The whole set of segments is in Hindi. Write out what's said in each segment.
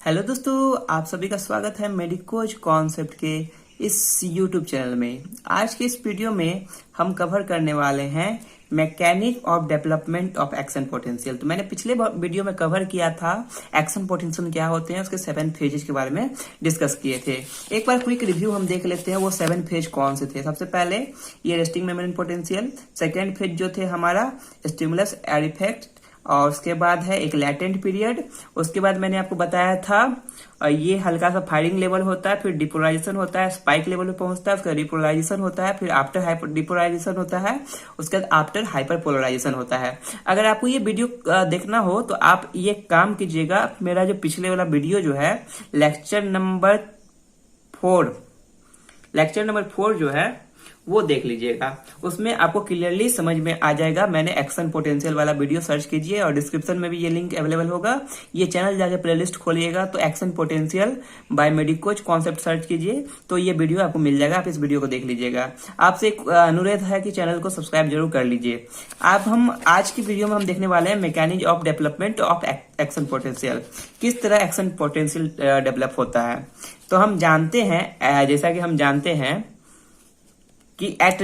हेलो दोस्तों, आप सभी का स्वागत है मेडिकोज कॉन्सेप्ट के इस यूट्यूब चैनल में। आज के इस वीडियो में हम कवर करने वाले हैं mechanic of development of action potential. तो मैंने पिछले वीडियो में कवर किया था एक्शन पोटेंशियल क्या होते हैं, उसके 7 फेजेस के बारे में डिस्कस किए थे। एक बार क्विक रिव्यू हम देख लेते हैं वो 7 फेज कौन से थे। सबसे पहले ये resting membrane potential, second phase जो थे हमारा स्टिमुलस एड इफेक्ट, और उसके बाद है एक लैटेंट पीरियड। उसके बाद मैंने आपको बताया था ये हल्का सा फायरिंग लेवल होता है, फिर डिपोलराइजेशन होता है, स्पाइक लेवल पे पहुंचता है, उसका रिपोलराइजेशन होता है, फिर आफ्टर हाइपर डिपोलराइजेशन होता है, उसके बाद आफ्टर हाइपर पोलराइजेशन होता है। अगर आपको ये वीडियो देखना हो तो आप ये काम कीजिएगा, मेरा जो पिछले वाला वीडियो जो है लेक्चर नंबर 4 जो है वो देख लीजिएगा, उसमें आपको क्लियरली समझ में आ जाएगा। मैंने एक्शन पोटेंशियल वाला वीडियो सर्च कीजिए और डिस्क्रिप्शन में भी ये लिंक अवेलेबल होगा। ये चैनल जाके प्लेलिस्ट खोलिएगा तो action potential bye medicos concept search कीजिए तो ये वीडियो आपको मिल जाएगा। आप इस वीडियो को देख लीजिएगा। आपसे एक अनुरोध है कि चैनल को सब्सक्राइब जरूर कर लीजिए। हम आज की वीडियो में हम देखने वाले हैं mechanism of development of action potential, किस तरह एक्शन पोटेंशियल डेवलप होता है। तो हम जानते हैं, जैसा कि हम जानते हैं कि एट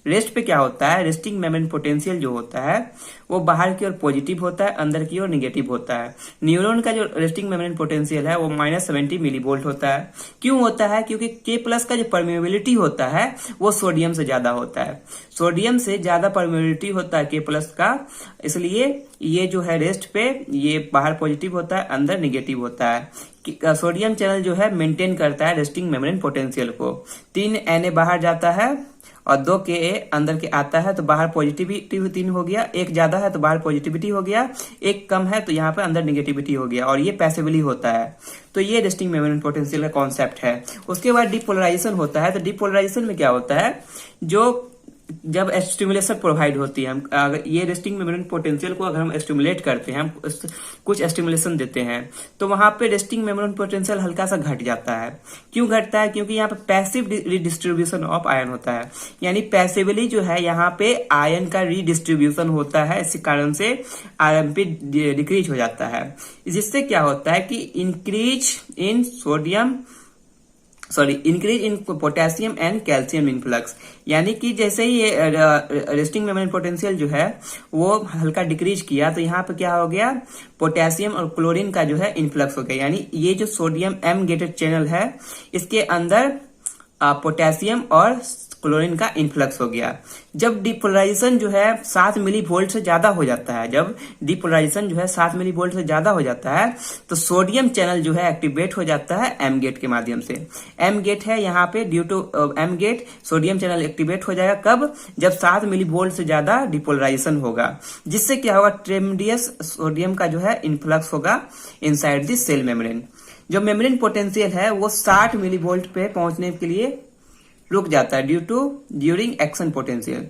रेस्ट पे क्या होता है, रेस्टिंग मेम्ब्रेन पोटेंशियल जो होता है वो बाहर की ओर पॉजिटिव होता है, अंदर की ओर निगेटिव होता है। न्यूरॉन का जो रेस्टिंग मेम्ब्रेन पोटेंशियल है वो -70 मिलीवोल्ट होता है। क्यों होता है? क्योंकि K+ का जो परमेबिलिटी होता है वो सोडियम से ज्यादा होता है। सोडियम से ज्यादा परमेबिलिटी होता है K+ का, इसलिए ये जो है रेस्ट पे ये बाहर पॉजिटिव होता है, अंदर निगेटिव होता है। सोडियम चैनल जो है मेंटेन करता है रेस्टिंग मेम्ब्रेन पोटेंशियल को। 3 Na बाहर जाता है और 2 Ka अंदर के आता है, तो बाहर पॉजिटिविटी 3 हो गया। एक ज्यादा है तो बाहर पॉजिटिविटी हो गया, एक कम है तो यहाँ पर अंदर निगेटिविटी हो गया, और ये पैसिवली होता है। तो ये रेस्टिंग मेम्ब्रेन पोटेंशियल का कॉन्सेप्ट है। उसके बाद डिपोलराइजेशन होता है। तो डिपोलराइजेशन में क्या होता है, जो जब स्टिमुलेशन प्रोवाइड होती है, हम अगर ये रेस्टिंग मेम्ब्रेन पोटेंशियल को अगर हम स्टिमुलेट करते हैं, हम कुछ स्टिमुलेशन देते हैं, तो वहां पे रेस्टिंग मेम्ब्रेन पोटेंशियल हल्का सा घट जाता है। क्यों घटता है? क्योंकि यहाँ पे पैसिव रिडिस्ट्रीब्यूशन ऑफ आयन होता है, यानी पैसिवली जो है यहाँ पे आयन का रिडिस्ट्रीब्यूशन होता है। इसी कारण से आरएमपी डिक्रीज हो जाता है, जिससे क्या होता है कि increase in potassium and calcium influx, यानी कि जैसे ही ये रेस्टिंग मेम्ब्रेन पोटेंशियल जो है वो हल्का डिक्रीज किया तो यहाँ पे क्या हो गया, पोटेशियम और क्लोरीन का जो है इनफ्लक्स हो गया। यानी ये जो सोडियम M गेटेड चैनल है इसके अंदर पोटेशियम और क्लोरीन का इनफ्लक्स हो गया। जब डिपोलराइजेशन जो है 7 मिलीवोल्ट से ज्यादा हो जाता है, तो सोडियम चैनल जो है एक्टिवेट हो जाता है M गेट के माध्यम से। M गेट है यहाँ पे, due to M gate sodium channel activate हो जाएगा। कब? जब 7 मिलीवोल्ट से ज्यादा डिपोलराइजेशन होगा, जिससे क्या होगा, ट्रेमेंडियस सोडियम का जो है इनफ्लक्स होगा इनसाइड द सेल मेम्ब्रेन। जो मेम्ब्रेन पोटेंशियल है वो 60 मिलीवोल्ट पे पहुंचने के लिए रुक जाता है during action potential.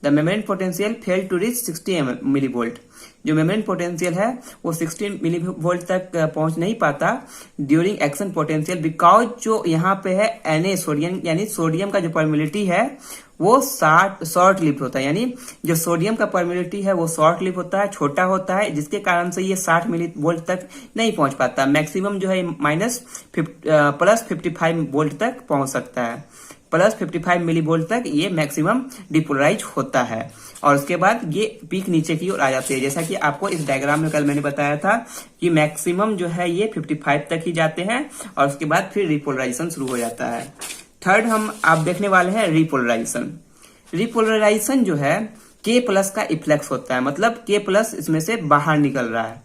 The membrane potential fail to reach 60 millivolt. जो मेम्ब्रेन पोटेंशियल है वो 60 मिलीवोल्ट तक पहुंच नहीं पाता ड्यूरिंग एक्शन पोटेंशियल, बिकॉज जो यहाँ पे है Na सोडियम, यानी सोडियम का जो परमिलिटी है वो शॉर्ट लिव्ड होता है। यानी जो सोडियम का परमिलिटी है वो शॉर्ट लिव होता है, छोटा होता है, जिसके कारण से ये 60 मिलीवोल्ट तक नहीं पहुंच पाता। मैक्सिमम जो है +55 वोल्ट तक पहुंच सकता है। +55 मिलीवोल्ट तक ये मैक्सिमम डिपोलराइज होता है, और उसके बाद ये पीक नीचे की ओर आ जाती है। जैसा कि आपको इस डायग्राम में कल मैंने बताया था कि मैक्सिमम जो है ये 55 तक ही जाते हैं, और उसके बाद फिर रिपोलराइजेशन शुरू हो जाता है। थर्ड आप देखने वाले हैं रिपोलराइजेशन जो है K+ का इफ्लेक्स होता है, मतलब K+ इसमें से बाहर निकल रहा है,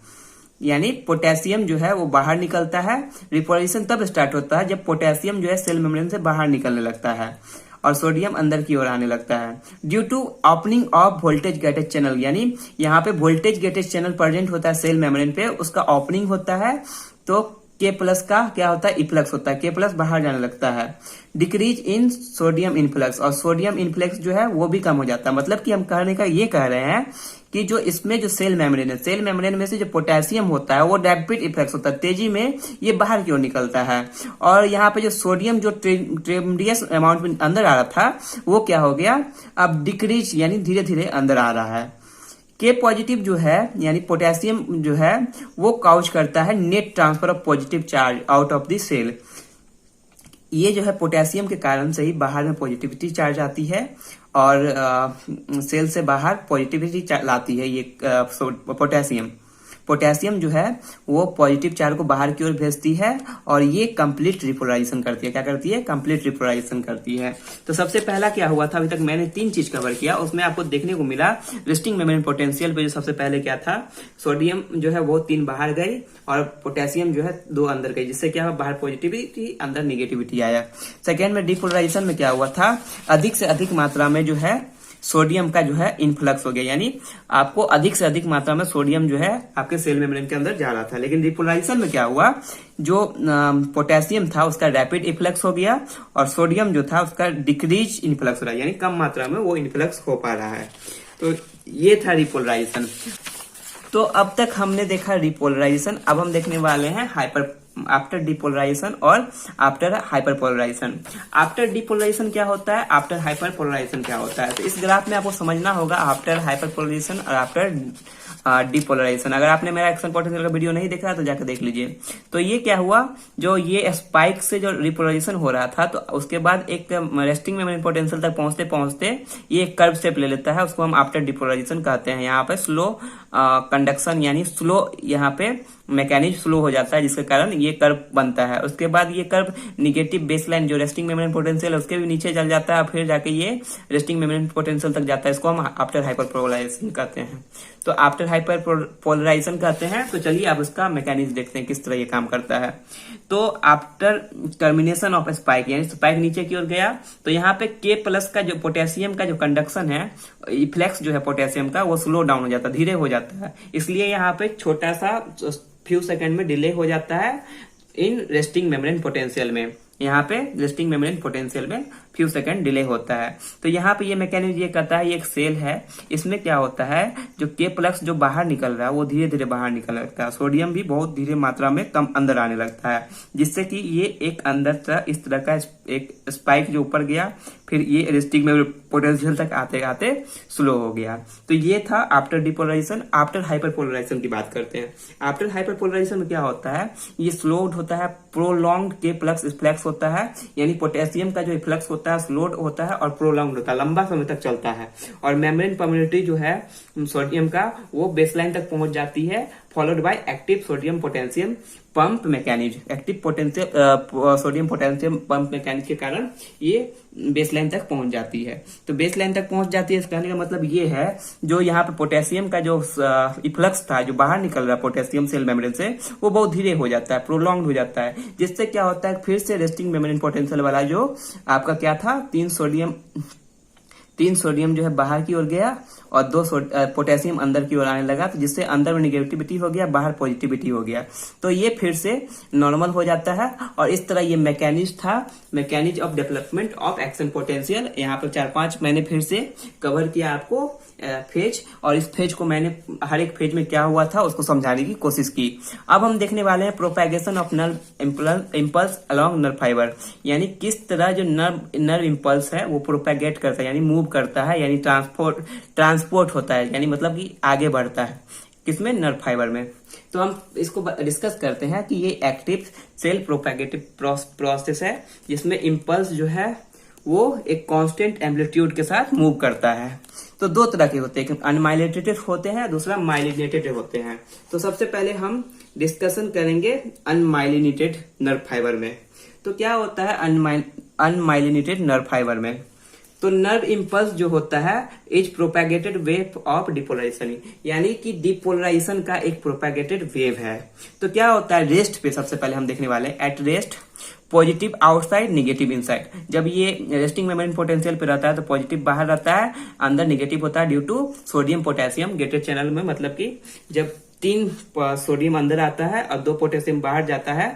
यानी पोटेशियम जो है वो बाहर निकलता है। रिपोलराइजेशन तब स्टार्ट होता है जब पोटेशियम जो है सेल मेम्ब्रेन से बाहर निकलने लगता है और सोडियम अंदर की ओर आने लगता है, due to opening of voltage gated channel. यानी यहाँ पे वोल्टेज गेटेड चैनल प्रेजेंट होता है सेल मेम्ब्रेन पे, उसका ओपनिंग होता है, तो K+ का क्या होता है, इफ्लक्स होता है, K+ बाहर जाने लगता है। डिक्रीज इन सोडियम इनफ्लक्स, और सोडियम इनफ्लक्स जो है वो भी कम हो जाता है। मतलब कि हम कहने का ये कह रहे हैं कि जो इसमें जो सेल मेम्ब्रेन है, सेल मेम्ब्रेन में से जो पोटेशियम होता है वो रैपिड इफ्लक्स होता है, तेजी में ये बाहर की ओर निकलता है, और यहाँ पे जो सोडियम जो ट्रेमेंडियस अमाउंट में अंदर आ रहा था वो क्या हो गया, अब डिक्रीज यानी धीरे धीरे अंदर आ रहा है। के पॉजिटिव जो है यानी पोटेशियम जो है वो काउच करता है net transfer of positive charge out of the cell. ये जो है पोटेशियम के कारण से ही बाहर में पॉजिटिविटी चार्ज आती है और सेल से बाहर पॉजिटिविटी लाती है। ये पोटेशियम जो है वो पॉजिटिव चार्ज को बाहर की ओर भेजती है और ये कंप्लीट रिपोलराइजेशन करती है। क्या करती है? कंप्लीट रिपोलराइजेशन करती है। तो सबसे पहला क्या हुआ था, अभी तक मैंने 3 चीज कवर किया, उसमें आपको देखने को मिला रेस्टिंग मेम्ब्रेन पोटेंशियल पे जो सबसे पहले क्या था, सोडियम जो है वो 3 बाहर गई और पोटेशियम जो है 2 अंदर गई, जिससे क्या हुआ, बाहर पॉजिटिविटी अंदर निगेटिविटी आया। सेकेंड में डिपोलराइजेशन में क्या हुआ था, अधिक से अधिक मात्रा में जो है सोडियम का जो है इनफ्लक्स हो गया, यानी आपको अधिक से अधिक मात्रा में सोडियम जो है आपके सेल मेम्ब्रेन के अंदर जा रहा था। लेकिन रिपोलराइजेशन में क्या हुआ, जो पोटेशियम था उसका रैपिड इन्फ्लक्स हो गया और सोडियम जो था उसका डिक्रीज इन्फ्लक्स हो रहा है, यानी कम मात्रा में वो इन्फ्लक्स हो पा रहा है। तो ये था रिपोलराइजेशन। तो अब तक हमने देखा रिपोलराइजेशन, अब हम देखने वाले हैं आफ्टर डिपोलराइजेशन और आफ्टर हाइपरपोलराइजेशन। आफ्टर डिपोलराइजेशन क्या होता है, आफ्टर हाइपरपोलराइजेशन क्या होता है। तो इस ग्राफ में आपको समझना होगा आफ्टर हाइपरपोलराइजेशन और आफ्टर डिपोलराइजेशन। अगर आपने मेरा एक्शन पोटेंशियल का वीडियो नहीं देखा तो जाकर देख लीजिए। तो ये क्या हुआ, जो ये स्पाइक से जो रिपोलराइजेशन हो रहा था, तो उसके बाद एक रेस्टिंग मेम्ब्रेन पोटेंशियल तक पहुंचते पहुंचते ये एक कर्व शेप ले लेता है, उसको हम आफ्टर डिपोलराइजेशन कहते हैं। यहाँ पे स्लो कंडक्शन यानी स्लो यहाँ पे मैकेनिज्म स्लो हो जाता है, जिसके कारण ये कर्व बनता है। उसके बाद ये कर्व निगेटिव बेसलाइन जो रेस्टिंग मेम्ब्रेन पोटेंशियल है उसके भी नीचे चल जाता है, फिर जाके ये रेस्टिंग मेम्ब्रेन पोटेंशियल तक जाता है। इसको हम आफ्टर हाइपरपोलराइजेशन कहते हैं। तो आफ्टर हाइपरपोलराइजेशन कहते हैं। तो चलिए अब उसका मैकेनिज्म देखते हैं किस तरह ये काम करता है। तो आफ्टर टर्मिनेशन ऑफ स्पाइक, यानी स्पाइक नीचे की ओर गया, तो यहाँ पे K+ का जो पोटेशियम का जो कंडक्शन है, इफ्लेक्स जो है पोटेशियम का, वो स्लो डाउन हो जाता है, धीरे हो जाता है। इसलिए यहाँ पे छोटा सा फ्यू सेकंड में डिले हो जाता है इन रेस्टिंग मेम्ब्रेन पोटेंशियल में। यहाँ पे रेस्टिंग मेम्ब्रेन पोटेंशियल में फ्यू सेकंड डिले होता है। तो यहाँ पे ये मैकेनिज्म ये कहता है, ये एक सेल है, इसमें क्या होता है, जो K+ जो बाहर निकल रहा है वो धीरे धीरे बाहर निकलने लगता है, सोडियम भी बहुत धीरे मात्रा में कम अंदर आने लगता है, जिससे कि ये एक अंदर इस तरह का एक स्पाइक जो ऊपर गया, फिर ये रेस्टिंग मेम्ब्रेन पोटेंशियल तक आते आते स्लो हो गया। तो ये था आफ्टर डिपोलराइजेशन। आफ्टर हाइपरपोलराइजेशन की बात करते हैं। आफ्टर हाइपरपोलराइजेशन में क्या होता है, ये स्लोड होता है, प्रोलॉन्ग्ड K+ इफ्लेक्स होता है, यानी पोटेशियम का जो इफ्लेक्स होता है स्लोड होता है और प्रोलॉन्ग्ड होता है, लंबा समय तक चलता है। और मेम्ब्रेन परमेबिलिटी जो है सोडियम का वो बेसलाइन तक पहुंच जाती है, followed by active sodium potassium pump mechanism. Active sodium potassium pump mechanism के कारण ये बेसलाइन तक पहुंच जाती है। तो बेसलाइन तक पहुंच जाती है, इस कहने का मतलब ये है, जो यहाँ पे पोटेशियम का जो इफ्लक्स था जो बाहर निकल रहा है पोटेशियम सेल मेम्ब्रेन से, वो बहुत धीरे हो जाता है, प्रोलॉन्ग हो जाता है, जिससे क्या होता है, फिर से रेस्टिंग मेम्ब्रेन पोटेंशियल वाला जो आपका क्या था, 3 सोडियम जो है बाहर की ओर गया और 2 पोटेशियम अंदर की ओर आने लगा, तो जिससे अंदर में निगेटिविटी हो गया, बाहर पॉजिटिविटी हो गया। तो ये फिर से नॉर्मल हो जाता है। और इस तरह ये मैकेनिज्म था, mechanism of development of action potential. यहाँ पर 4-5 मैंने फिर से कवर किया आपको फेज, और इस फेज को मैंने हर एक फेज में क्या हुआ था उसको समझाने की कोशिश की। अब हम देखने वाले हैं propagation of nerve impulse along nerve fibre, यानी किस तरह जो नर्व इम्पल्स है वो प्रोपेगेट करता है, यानी मूव करता है, यानी ट्रांसपोर्ट होता है, यानी मतलब कि आगे बढ़ता है, किसमें, नर्व फाइबर में। तो हम इसको डिस्कस करते हैं कि ये एक्टिव सेल प्रोपेगेटिव प्रोसेस है, जिसमें इम्पल्स जो है वो एक कांस्टेंट एम्पलीट्यूड के साथ मूव करता है। तो 2 तरह के होते हैं, अनमाइलिनेटेड होते हैं, दूसरा माइलिनेटेड होते हैं। तो सबसे पहले हम डिस्कशन करेंगे अनमाइलिनेटेड नर्व फाइबर में। तो क्या होता है अनमाइलिनेटेड नर्व फाइबर में, तो नर्व इम्पल्स जो होता है is propagated wave of depolarisation, यानी कि डिपोलराइजेशन का एक प्रोपेगेटेड वेव है। तो क्या होता है, रेस्ट पे सबसे पहले हम देखने वाले हैं, at rest positive outside negative inside. जब ये रेस्टिंग मेम्ब्रेन पोटेंशियल पे रहता है तो पॉजिटिव बाहर रहता है, अंदर निगेटिव होता है due to sodium potassium gated channel में, मतलब कि जब 3 सोडियम अंदर आता है और 2 पोटेशियम बाहर जाता है,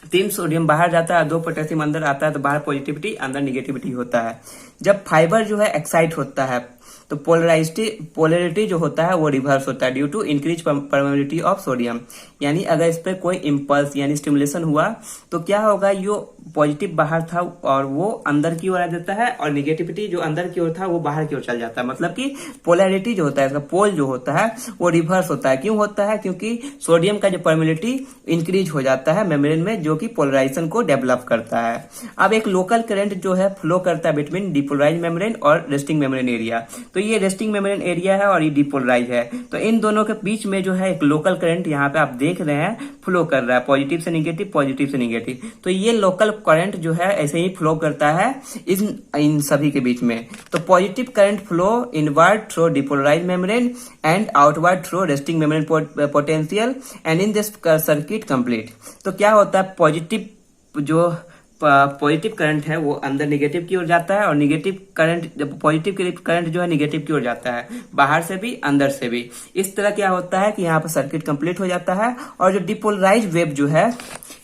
3 सोडियम बाहर जाता है, 2 पोटेशियम अंदर आता है, तो बाहर पॉजिटिविटी अंदर निगेटिविटी होता है। जब फाइबर जो है एक्साइट होता है तो पोलरिटी जो होता है वो रिवर्स होता है due to increase permeability of sodium, यानी अगर इस पर कोई इम्पल्स यानी स्टिमुलेशन हुआ तो क्या होगा, यो पॉजिटिव बाहर था और वो अंदर की ओर आ जाता है, और निगेटिविटी जो अंदर की ओर था वो बाहर की ओर चल जाता है। मतलब कि पोलैरिटी जो होता है, इसका पोल जो होता है वो रिवर्स होता है। क्यों होता है? क्योंकि सोडियम का जो परमिलिटी इंक्रीज हो जाता है मेम्ब्रेन में, जो कि पोलराइजेशन को डेवलप करता है। अब एक लोकल करंट जो है फ्लो करता है बिटवीन डिपोलराइज मेम्ब्रेन और रेस्टिंग मेम्ब्रेन एरिया। तो ये रेस्टिंग मेम्ब्रेन एरिया है और ये डिपोलराइज है, तो इन दोनों के बीच में जो है एक लोकल करंट यहाँ पे आप देख रहे हैं फ्लो कर रहा है, पॉजिटिव से निगेटिव, पॉजिटिव से निगेटिव। तो ये लोकल करंट जो है ऐसे ही फ्लो करता है इन सभी के बीच में। तो positive current flow inward through depolarise membrane and outward through resting membrane potential and in this circuit complete. तो क्या होता है, पॉजिटिव करंट है वो अंदर निगेटिव की ओर जाता है, और निगेटिव करंट पॉजिटिव करंट जो है निगेटिव की ओर जाता है, बाहर से भी अंदर से भी। इस तरह क्या होता है कि यहाँ पर सर्किट कंप्लीट हो जाता है। और जो डिपोलराइज वेव जो है,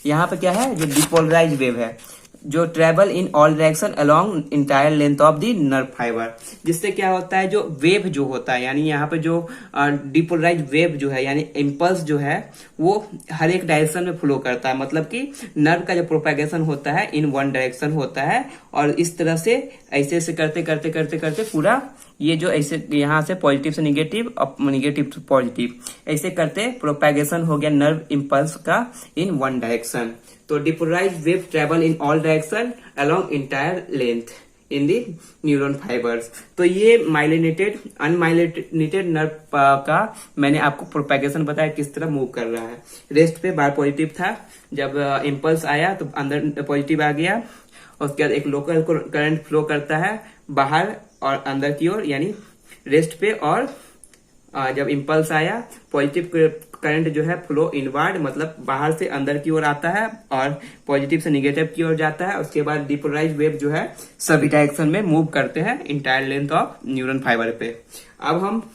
यहाँ पे क्या है, जो डिपोलराइज वेव है जो travel in all direction along entire length of the nerve fibre, जिससे क्या होता है, जो वेव जो होता है, यानी यहाँ पे जो डिपोलराइज वेव जो है यानी इम्पल्स जो है वो हर एक डायरेक्शन में फ्लो करता है। मतलब कि नर्व का जो प्रोपेगेशन होता है इन वन डायरेक्शन होता है, और इस तरह से ऐसे करते करते करते करते पूरा ये जो ऐसे यहाँ से पॉजिटिव से निगेटिव और निगेटिव टू पॉजिटिव ऐसे करते प्रोपेगेशन हो गया नर्व इम्पल्स का इन वन डायरेक्शन। तो depolarise wave travel in all direction along entire length in the neuron fibres. तो ये माइलिनेटेड अनमाइलिनेटेड नर्व का मैंने आपको प्रोपेगेशन बताया किस तरह मूव कर रहा है। रेस्ट पे बार पॉजिटिव था, जब इम्पल्स आया तो अंदर पॉजिटिव आ गया, उसके बाद एक लोकल करंट फ्लो करता है बाहर और अंदर की ओर यानी रेस्ट पे, और जब इम्पल्स आया पॉजिटिव करंट जो है फ्लो इनवर्ड मतलब बाहर से अंदर की ओर आता है और पॉजिटिव से निगेटिव की ओर जाता है। उसके बाद डिपोलराइज वेव जो है सभी डायरेक्शन में मूव करते हैं entire length of neuron fibre पे। अब हम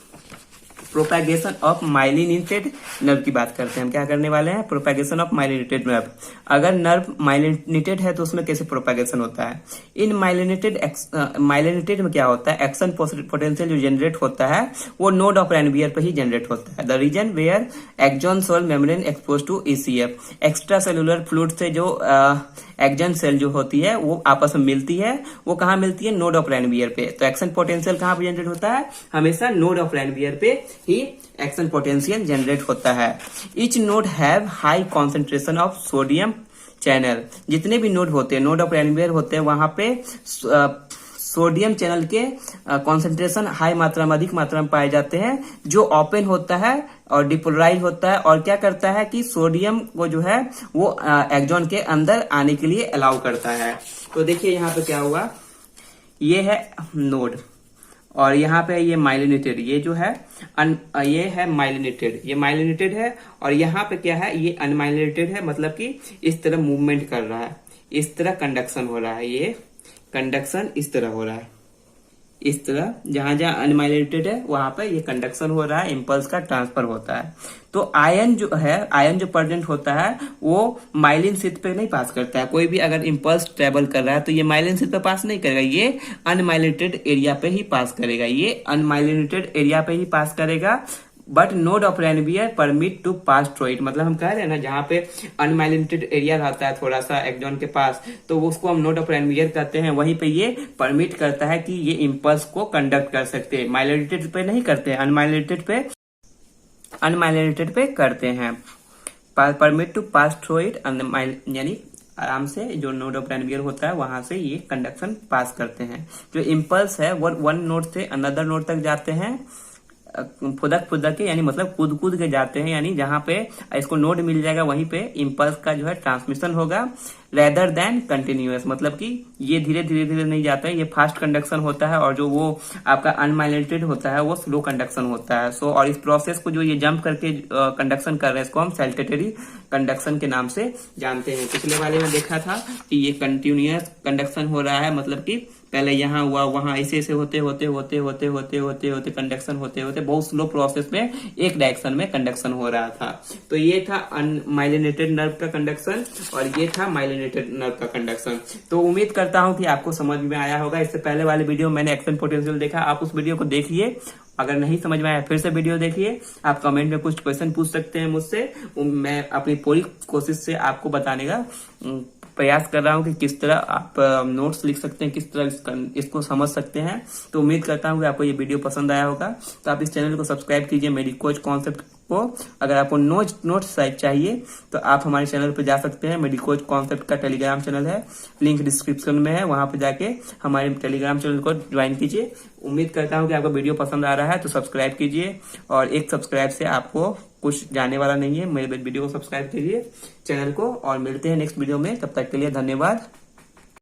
प्रोपेगेशन ऑफ माइलिनेटेड नर्व की बात करते हैं। हम क्या करने वाले हैं, प्रोपेगेशन ऑफ माइलिनेटेड नर्व। अगर नर्व माइलिनेटेड है तो उसमें कैसे प्रोपेगेशन होता है। इन माइलिनेटेड में क्या होता है, एक्शन पोटेंशियल जो जनरेट होता है वो नोड ऑफ रैनवियर पे ही जनरेट होता है। The region where axon cell membrane expose to ECF, extra cellular fluid से जो एक्सॉन सेल जो होती है वो आपस में मिलती है, वो कहाँ मिलती है, नोड ऑफ रैनवियर पे। तो एक्शन पोटेंशियल कहाँ पे जनरेट होता है, हमेशा नोड ऑफ रैनवियर पे ही एक्शन पोटेंशियल जनरेट होता है। Each node have high concentration of sodium channel. जितने भी नोड होते हैं, नोड ऑफ रैनवियर होते हैं, वहां पे सोडियम चैनल के कॉन्सेंट्रेशन हाई मात्रा में, अधिक मात्रा में पाए जाते हैं, जो ओपन होता है और डिपोलराइज होता है, और क्या करता है कि सोडियम को जो है वो एक्सॉन के अंदर आने के लिए अलाउ करता है। तो देखिए यहाँ पे क्या हुआ, ये है नोड और यहाँ पे ये माइलिनेटेड, ये जो है ये है माइलिनेटेड, ये माइलिनेटेड है, और यहाँ पे क्या है, ये अनमाइलिनेटेड है। मतलब कि इस तरह मूवमेंट कर रहा है, इस तरह कंडक्शन हो रहा है, ये कंडक्शन इस तरह हो रहा है, इस तरह जहां जहां अनमाइलिनेटेड है वहां पे ये कंडक्शन हो रहा है, इम्पल्स का ट्रांसफर होता है। तो आयन जो है, आयन जो प्रेजेंट होता है वो माइलिन शीथ पे नहीं पास करता है। कोई भी अगर इम्पल्स ट्रेवल कर रहा है तो ये माइलिन शीथ पे पास नहीं करेगा, ये अनमाइलिनेटेड एरिया पे ही पास करेगा, ये अनमाइलिनेटेड एरिया पे ही पास करेगा। But node of Ranvier permit to pass through it, मतलब हम कह रहे हैं ना जहाँ पे अनमाइलिनेटेड एरिया रहता है थोड़ा सा एक्सॉन के पास, तो उसको हम नोड ऑफ रैनवियर कहते हैं। वहीं पे ये परमिट करता है कि ये इम्पल्स को कंडक्ट कर सकते हैं। माइलिनेटेड पे नहीं करते हैं, अनमाइलिनेटेड पे करते हैं। Permit to pass through it, यानी आराम से जो नोड ऑफ रैनवियर होता है वहां से ये कंडक्शन पास करते हैं। जो इम्पल्स है वो वन नोड से अनदर नोड तक जाते हैं, फुदक के, यानी मतलब कूद के जाते हैं, यानी जहां पे इसको नोड मिल जाएगा वहीं पे इम्पल्स का जो है ट्रांसमिशन होगा, रेदर देन कंटिन्यूअस। मतलब कि ये धीरे धीरे नहीं जाता है, ये फास्ट कंडक्शन होता है, और जो वो आपका अनमाइलिनेटेड होता है वो स्लो कंडक्शन होता है। सो और इस प्रोसेस को जो ये जंप करके कंडक्शन कर रहे हैं इसको हम सैल्टेटरी कंडक्शन के नाम से जानते हैं। पिछले वाले में देखा था कि ये कंटिन्यूअस कंडक्शन हो रहा है, मतलब कि पहले यहाँ हुआ, वहां ऐसे होते कंडक्शन होते बहुत स्लो प्रोसेस में एक डायरेक्शन में कंडक्शन हो रहा था। तो ये था अनमाइलिनेटेड नर्व का कंडक्शन और ये था माइलिनेटेड नर्व का कंडक्शन। तो उम्मीद करता हूं कि आपको समझ में आया होगा। इससे पहले वाले वीडियो में मैंने एक्शन पोटेंशियल देखा, आप उस वीडियो को देखिए। अगर नहीं समझ में आया फिर से वीडियो देखिए। आप कमेंट में कुछ क्वेश्चन पूछ सकते हैं मुझसे, मैं अपनी पूरी कोशिश से आपको बताने का प्रयास कर रहा हूँ कि किस तरह आप नोट्स लिख सकते हैं, किस तरह इसको समझ सकते हैं। तो उम्मीद करता हूँ कि आपको ये वीडियो पसंद आया होगा। तो आप इस चैनल को सब्सक्राइब कीजिए मेडिकोज कॉन्सेप्ट को। अगर आपको नोट्स चाहिए तो आप हमारे चैनल पर जा सकते हैं। मेडिकोज कॉन्सेप्ट का टेलीग्राम चैनल है, लिंक डिस्क्रिप्शन में है, वहां पर जाके हमारे टेलीग्राम चैनल को ज्वाइन कीजिए। उम्मीद करता हूँ कि आपको वीडियो पसंद आ रहा है, तो सब्सक्राइब कीजिए। और एक सब्सक्राइब से आपको कुछ जाने वाला नहीं है, मेरे वीडियो को सब्सक्राइब कीजिए चैनल को। और मिलते हैं नेक्स्ट वीडियो में, तब तक के लिए धन्यवाद।